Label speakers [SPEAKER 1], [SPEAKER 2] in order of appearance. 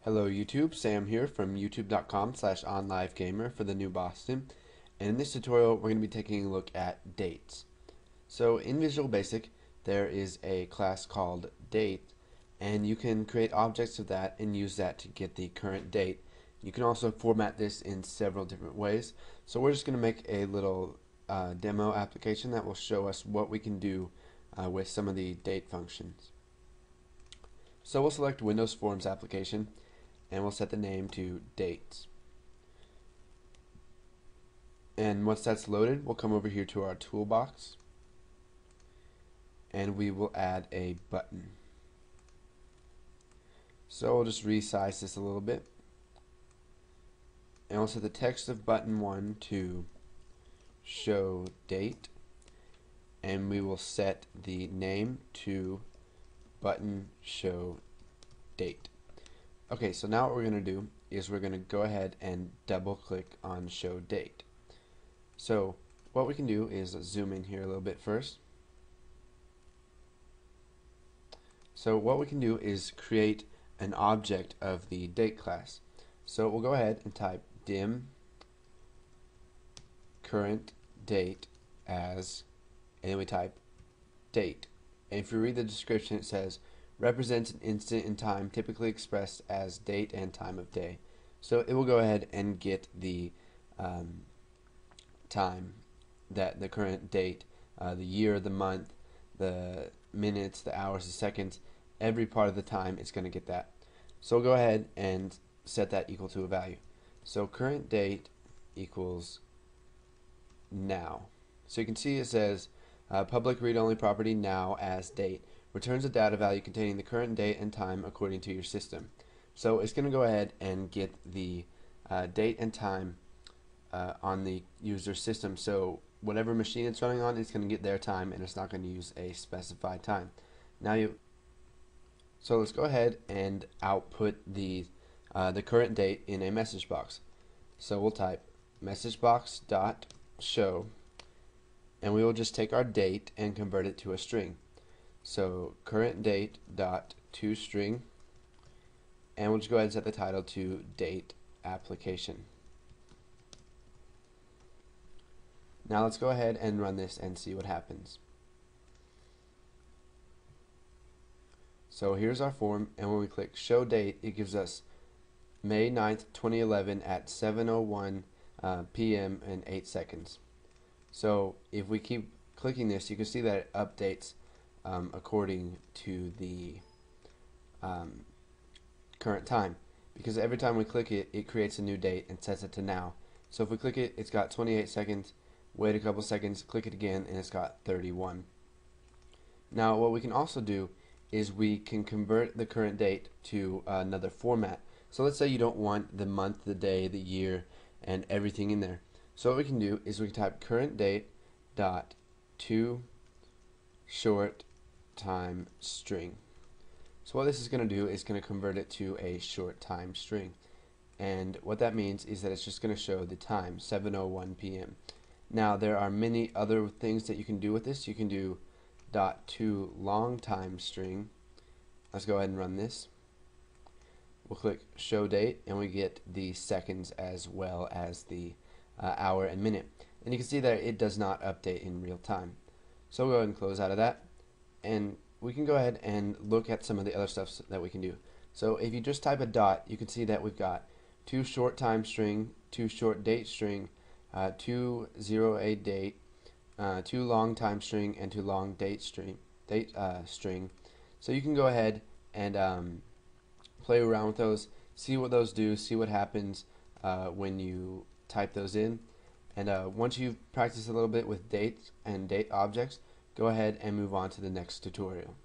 [SPEAKER 1] Hello YouTube, Sam here from youtube.com/onlivegamer for the New Boston, and in this tutorial we're going to be taking a look at dates. So in Visual Basic there is a class called date, and you can create objects of that and use that to get the current date. You can also format this in several different ways, so we're just going to make a little demo application that will show us what we can do with some of the date functions. So we'll select Windows Forms application and we'll set the name to dates. And once that's loaded, we'll come over here to our toolbox and we will add a button. So we'll just resize this a little bit and we'll set the text of button 1 to show date, and we will set the name to button show date. Okay, so now what we're going to do is we're going to go ahead and double click on show date. So what we can do is zoom in here a little bit first. So what we can do is create an object of the date class. So we'll go ahead and type dim current date as, and then we type date. And if you read the description, it says represents an instant in time typically expressed as date and time of day. So it will go ahead and get the time, that the current date, the year, the month, the minutes, the hours, the seconds, every part of the time it's going to get that. So we'll go ahead and set that equal to a value. So current date equals now. So you can see it says public read-only property now as date returns a data value containing the current date and time according to your system. So it's going to go ahead and get the date and time on the user system. So whatever machine it's running on, it's going to get their time, and it's not going to use a specified time. So let's go ahead and output the current date in a message box. So we'll type message box dot show, and we will just take our date and convert it to a string. So current date dot toString, and we'll just go ahead and set the title to date application. Now let's go ahead and run this and see what happens. So here's our form, and when we click show date, it gives us May 9th 2011 at 7:01 p.m. and 8 seconds. So if we keep clicking this, you can see that it updates according to the current time, because every time we click it, it creates a new date and sets it to now. So if we click it, it's got 28 seconds, wait a couple seconds, click it again, and it's got 31. Now what we can also do is we can convert the current date to another format. So let's say you don't want the month, the day, the year, and everything in there. So what we can do is we can type current date dot to short time string. So what this is going to do is going to convert it to a short time string, and what that means is that it's just going to show the time, 7:01 p.m. Now there are many other things that you can do with this. You can do dot to long time string. Let's go ahead and run this. We'll click show date, and we get the seconds as well as the hour and minute, and you can see that it does not update in real time. So we'll go ahead and close out of that, and we can go ahead and look at some of the other stuff that we can do. So if you just type a dot, you can see that we've got to short time string, to short date string, to 08 date, to long time string, and to long date string. So you can go ahead and play around with those, see what those do, see what happens when you type those in. And once you've practiced a little bit with dates and date objects, go ahead and move on to the next tutorial.